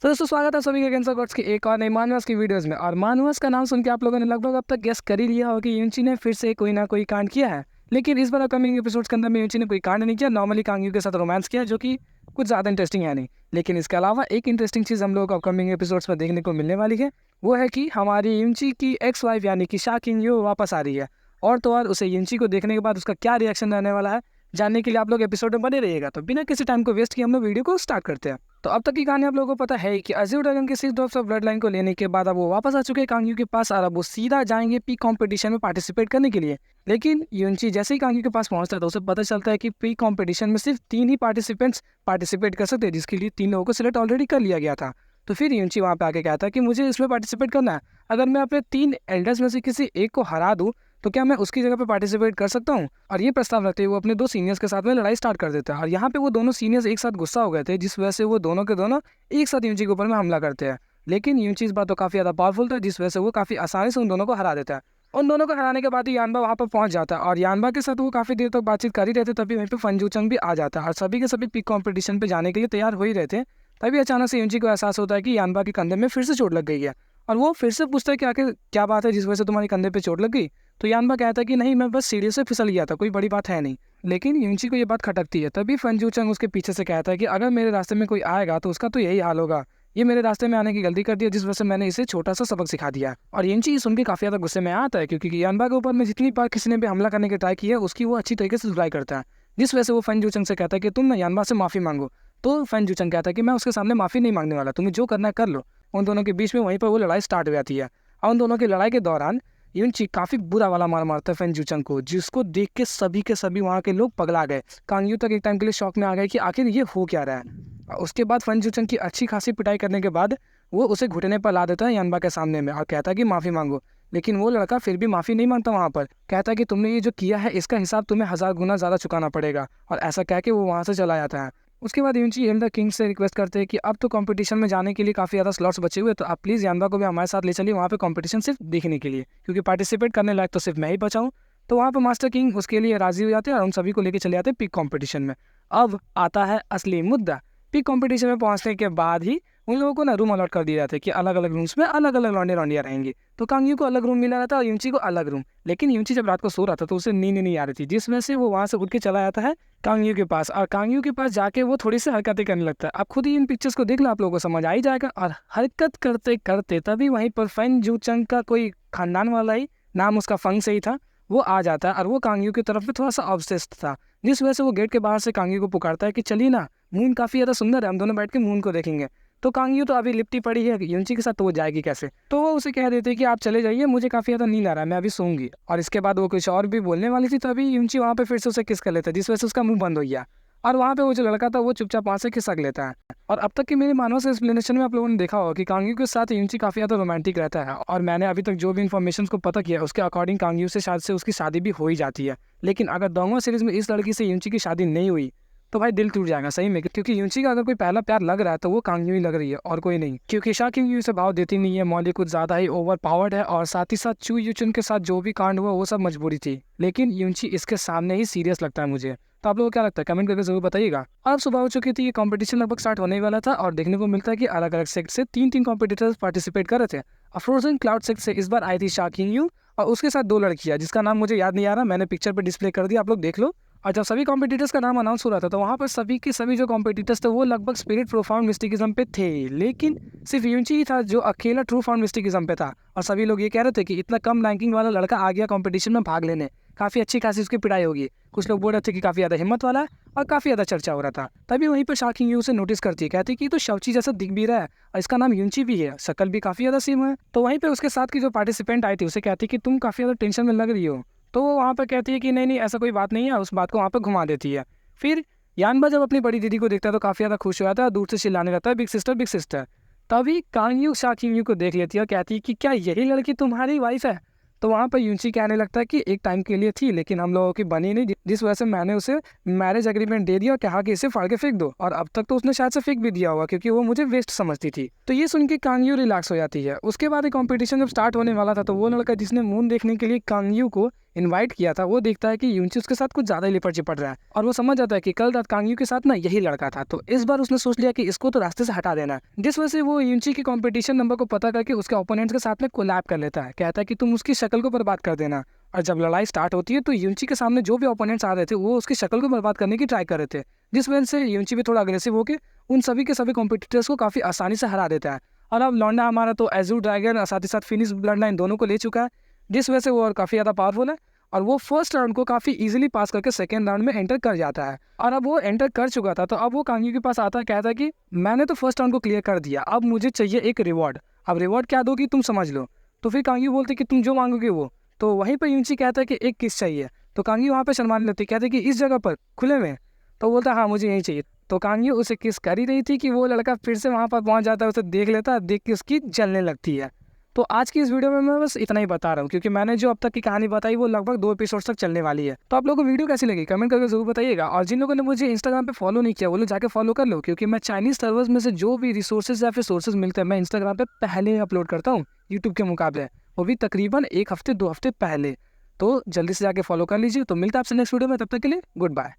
तो दोस्तों स्वागत है सभी का कैंसर कोर्स की एक और नई मानवास की वीडियोस में। और मानवास का नाम सुन के आप लोगों ने लगभग अब तक गेस कर ही लिया होगा कि यूंची ने फिर से कोई ना कोई कांड किया है। लेकिन इस बार अपकमिंग एपिसोड्स के अंदर में यूंची ने कोई कांड नहीं किया, नॉर्मली कांगयू के साथ रोमांस किया, जो कि कुछ ज़्यादा इंटरेस्टिंग है नहीं। लेकिन इसके अलावा एक इंटरेस्टिंग चीज़ हम लोग को अपकमिंग एपिसोड्स में देखने को मिलने वाली है, वो है कि हमारी यूंची की एक्स वाइफ यानी कि शा किंग-यू वापस आ रही है। और तो और उसे यूंची को देखने के बाद उसका क्या रिएक्शन रहने वाला है, जानने के लिए आप लोग एपिसोड में बने रहिएगा। तो बिना किसी टाइम को वेस्ट किए हम लोग वीडियो को स्टार्ट करते हैं। तो अब तक की कहानी आप लोगों को पता है कि अज़ूर ड्रैगन के 6 ड्रॉप्स ऑफ ब्लड लाइन को लेने के बाद अब वो वापस आ चुके हैं कांगयू के पास और अब वो सीधा जाएंगे पीक कंपटीशन में पार्टिसिपेट करने के लिए। लेकिन यूंची जैसे ही कांगयू के पास पहुंचता है तो उसे पता चलता है कि पीक कंपटीशन में सिर्फ 3 ही पार्टिसिपेंट्स पार्टिसिपेट कर सकते हैं, जिसके लिए 3 लोगों को सिलेक्ट ऑलरेडी कर लिया गया था। तो फिर यूंची वहाँ पे आके कहता है कि मुझे इसमें पार्टिसिपेट करना है। अगर मैं अपने 3 एल्डर्स में से किसी एक को हरा दूँ तो क्या मैं उसकी जगह पे पार्टिसिपेट कर सकता हूँ? और ये प्रस्ताव रखते हुए वो अपने 2 सीनियर्स के साथ में लड़ाई स्टार्ट कर देता है। और यहाँ पे वो दोनों सीनियर्स एक साथ गुस्सा हो गए थे, जिस वजह से वो दोनों के दोनों एक साथ यूंची के ऊपर में हमला करते हैं। लेकिन यूंची इस बार तो काफ़ी ज़्यादा पावरफुल था, जिस वजह से वो काफ़ी आसानी से उन दोनों को हरा देता है। उन दोनों को हराने के बाद ही यानबा वहाँ पर पहुँच जाता है और यानबा के साथ वो काफ़ी देर तक बातचीत कर ही रहते, तभी वहीं पर फंजूचंग भी आ जाता है और सभी के सभी पिक कॉम्पिटिशन पर जाने के लिए तैयार हो ही रहते। तभी अचानक से यूंची को एहसास होता है कि यानबा के कंधे में फिर से चोट लग गई है। और वो फिर से पूछता है कि आखिर क्या बात है जिस वजह से तुम्हारे कंधे पे चोट लग गई। तो यानबा कहता है कि नहीं, मैं बस सीढ़ी से फिसल गया था, कोई बड़ी बात है नहीं। लेकिन यूंची को ये बात खटकती है। तभी फंजूचंग उसके पीछे से कहता है कि अगर मेरे रास्ते में कोई आएगा तो उसका तो यही हाल होगा। ये मेरे रास्ते में आने की गलती कर दी है, जिस वजह से मैंने इसे छोटा सा सबक सिखा दिया। और यूंची सुन के काफ़ी ज़्यादा गुस्से में आता है, क्योंकि यानबा के ऊपर में जितनी बार किसी ने भी हमला करने की ट्राई की है उसकी वो अच्छी तरीके से धुलाई करता है। जिस वजह से वो फंजूचंग से कहता है कि तुम ना यानबा से माफ़ी मांगो। तो फंजूचंग कहता है कि मैं उसके सामने माफ़ी नहीं मांगने वाला, तुम्हें जो करना है कर लो। उन दोनों के बीच में वहीं पर वो लड़ाई स्टार्ट हो जाती है। और उन दोनों की लड़ाई के दौरान यूंची काफ़ी बुरा वाला मार मारता है फंजूचंग को, जिसको देख के सभी वहाँ के लोग पगला गए। कांगयू तक एक टाइम के लिए शॉक में आ गए कि आखिर ये हो क्या रहा है। उसके बाद फंजूचंग की अच्छी खासी पिटाई करने के बाद वो उसे घुटने पर ला देता है यानबा के सामने में और कहता है कि माफ़ी मांगो। लेकिन वो लड़का फिर भी माफ़ी नहीं मांगता वहाँ पर, कहता है कि तुमने ये जो किया है इसका हिसाब तुम्हें 1000 गुना ज़्यादा चुकाना पड़ेगा। और ऐसा कह के वो वहाँ से चला जाता है। उसके बाद यूंची एल्डर किंग से रिक्वेस्ट करते हैं कि अब तो कंपटीशन में जाने के लिए काफ़ी ज़्यादा स्लॉट्स बचे हुए, तो आप प्लीज़ यानबा को भी हमारे साथ ले चलिए वहाँ पे कंपटीशन सिर्फ देखने के लिए, क्योंकि पार्टिसिपेट करने लायक तो सिर्फ मैं ही बचा हूँ। तो वहाँ पे मास्टर किंग उसके लिए राजी हो जाते हैं और उन सभी को लेकर चले जाते हैं पिक कंपटीशन में। अब आता है असली मुद्दा। पिक कंपटीशन में पहुँचने के बाद ही उन लोगों को ना रूम अलॉट कर दिया जाता है कि अलग अलग रूम्स में अलग अलग लौंडे लौंडियाँ रहेंगी। तो कांगयू को अलग रूम मिला रहता है और यूंची को अलग रूम। लेकिन यूंची जब रात को सो रहा था तो उसे नींद नहीं आ रही थी, जिस वजह से वो वहाँ से उठ के चला जाता है कांगयू के पास। और कांगयू के पास जाके वो थोड़ी सी हरकतें करने लगता है। आप खुद ही इन पिक्चर्स को देख लो, आप लोगों को समझ आ ही जाएगा। और हरकत करते करते तभी वहीं पर फंजूचंग का कोई खानदान वाला ही, नाम उसका फंग से ही था, वो आ जाता है और वो कांगयू की तरफ में थोड़ा सा ऑब्सेस्ड था। जिस वजह से वो गेट के बाहर से कांगयू को पुकारता है कि चलिए ना, मून काफ़ी ज़्यादा सुंदर है, हम दोनों बैठ के मून को देखेंगे। तो कांगयू तो अभी लिपटी पड़ी है यूंची के साथ, तो वो जाएगी कैसे। तो वो उसे कह देते कि आप चले जाइए, मुझे काफ़ी ज़्यादा नींद आ रहा है, मैं अभी सोऊंगी। और इसके बाद वो कुछ और भी बोलने वाली थी, तभी यूंची वहाँ पे फिर से उसे किस कर लेता है, जिस वजह से उसका मुंह बंद हो गया। और वहाँ पे वो जो लड़का था वो चुपचाप वहाँ से खिसक लेता है। और अब तक की मेरे मानव से एक्सप्लेनेशन में आप लोगों ने देखा होगा कि कांगयू के साथ यूंची काफ़ी ज़्यादा रोमांटिक रहता है। और मैंने अभी तक जो भी इन्फॉर्मेशन को पता किया उसके अकॉर्डिंग कांगयू से शायद से उसकी शादी भी हो ही जाती है। लेकिन अगर दोनों सीरीज़ में इस लड़की से यूंची की शादी नहीं हुई तो भाई दिल टूट जाएगा सही में, क्योंकि यूंची का अगर कोई पहला प्यार लग रहा है तो वो कांगयू ही लग रही है और कोई नहीं। क्योंकि शा किंग-यू से भाव देती नहीं है, मॉली कुछ ज़्यादा ही ओवर पावर्ड है और साथ ही साथ चू यूचुन के साथ जो भी कांड हुआ वो सब मजबूरी थी। लेकिन यूंची इसके सामने ही सीरियस लगता है मुझे। तो आप लोगों को क्या लगता है कमेंट करके जरूर बताइएगा। अब सुबह हो चुकी थी, ये कंपटीशन लगभग स्टार्ट होने ही वाला था और देखने को मिलता है कि अलग अलग सेक्ट से 3-3 कॉम्पिटिटर्स पार्टिसिपेट कर रहे थे। फ्रोजन क्लाउड सेक्ट से इस बार आई थी शा किंग-यू और उसके साथ 2 लड़कियां जिसका नाम मुझे याद नहीं आ रहा, मैंने पिक्चर पर डिस्प्ले कर दिया, आप लोग देख लो। और जब सभी कॉम्पिटिटर्स का नाम अनाउंस हो रहा था तो वहाँ पर सभी के सभी जो कॉम्पिटिटर्स थे वो लगभग स्पिरिट प्रोफाउंड मिस्टिकिज्म पे थे। लेकिन सिर्फ यूंची ही था जो अकेला ट्रू फाउंड मिस्टिकिज्म पे था। और सभी लोग ये कह रहे थे कि इतना कम रैंकिंग वाला लड़का आ गया कॉम्पिटिशन में भाग लेने, काफ़ी अच्छी खासी उसकी पिटाई होगी। कुछ लोग बोल रहे थे कि काफ़ी ज़्यादा हिम्मत वाला है और काफ़ी ज़्यादा चर्चा हो रहा था। तभी वहीं पर शा किंग-यू उसे नोटिस करती है, कहती कि तो शवची जैसा दिख भी रहा है और इसका नाम यूंची भी है, शक्ल भी काफ़ी ज़्यादा सेम है। तो वहीं पर उसके साथ की जो पार्टिसिपेंट आई थी उसे कहती कि तुम काफ़ी ज़्यादा टेंशन में लग रही हो। तो वो वहाँ पर कहती है कि नहीं नहीं ऐसा कोई बात नहीं है, उस बात को वहाँ पर घुमा देती है। फिर यानबा जब अपनी बड़ी दीदी को देखता है तो काफ़ी ज़्यादा खुश हो जाता है, दूर से चिल्लाने लगता है बिग सिस्टर बिग सिस्टर। तभी कांगयू शा किंग-यू को देख लेती है और कहती है कि क्या यही लड़की तुम्हारी वाइफ है। तो वहाँ पर यूंची कहने लगता है कि एक टाइम के लिए थी लेकिन हम लोगों की बनी नहीं, जिस वजह से मैंने उसे मैरिज एग्रीमेंट दे दिया और कहा कि इसे फाड़ के फेंक दो। और अब तक तो उसने शायद से फेंक भी दिया होगा क्योंकि वो मुझे वेस्ट समझती थी। तो ये सुन के कांगयू रिलैक्स हो जाती है। उसके बाद कॉम्पिटिशन जब स्टार्ट होने वाला था तो वो लड़का जिसने मून देखने के लिए कांगयू को इनवाइट किया था वो देखता है कि यूनची उसके साथ कुछ ज़्यादा ही लिपट चिपट रहा है और वो समझ जाता है कि कल रात कांगयू के साथ ना यही लड़का था। तो इस बार उसने सोच लिया कि इसको तो रास्ते से हटा देना है, जिस वजह से वो यूनची की कंपटीशन नंबर को पता करके उसके ओपोनेंट्स के साथ में कोलैब कर लेता है। कहता है कि तुम उसकी शक्ल को बर्बाद कर देना। और जब लड़ाई स्टार्ट होती है तो यूनची के सामने जो भी ओपोनेंट्स आ रहे थे वो उसकी शक्ल को बर्बाद करने की ट्राई कर रहे थे, जिस वजह से यूनची भी थोड़ा अग्रेसिव होकर उन सभी के सभी कॉम्पिटिटर्स को काफ़ी आसानी से हरा देता है। और अब लौंडा हमारा तो एजूर ड्रैगन साथ ही साथ फिनिश ब्लड लाइन दोनों को ले चुका है, जिस वजह से वो और काफ़ी ज़्यादा पावरफुल है और वो फर्स्ट राउंड को काफ़ी इजीली पास करके सेकेंड राउंड में एंटर कर जाता है। और अब वो एंटर कर चुका था तो अब वो कांगयू के पास आता है, कहता है कि मैंने तो फर्स्ट राउंड को क्लियर कर दिया, अब मुझे चाहिए एक रिवॉर्ड। अब रिवॉर्ड क्या दोगी तुम समझ लो। तो फिर कांगयू बोलते कि तुम जो मांगोगे वो। तो वहीं पर यूनची कहता है कि एक किस चाहिए। तो कांगयू वहाँ पर शर्माने लगती, कहते कि इस जगह पर खुले में। तो बोलता हाँ मुझे यही चाहिए। तो कांगयू उसे किस कर ही रही थी कि वो लड़का फिर से वहाँ पर पहुँच जाता है, उसे देख लेता है, देख के उसकी जलने लगती है। तो आज की इस वीडियो में मैं बस इतना ही बता रहा हूँ, क्योंकि मैंने जो अब तक की कहानी बताई वो लगभग 2 एपिसोड तक चलने वाली है। तो आप लोगों को वीडियो कैसी लगी कमेंट करके जरूर बताइएगा। और जिन लोगों ने मुझे इंस्टाग्राम पे फॉलो नहीं किया वो लोग जाके फॉलो कर लो, क्योंकि मैं चाइनीज सर्वर्स में से जो भी रिसोर्सेज या फिर सोर्सेज मिलते हैं मैं इंस्टाग्राम पे पहले अपलोड करता हूँ यूट्यूब के मुकाबले, वो भी तकरीबन 1 हफ्ते 2 हफ्ते पहले। तो जल्दी से जाके फॉलो कर लीजिए। तो मिलता है आपसे नेक्स्ट वीडियो में, तब तक के लिए गुड बाय।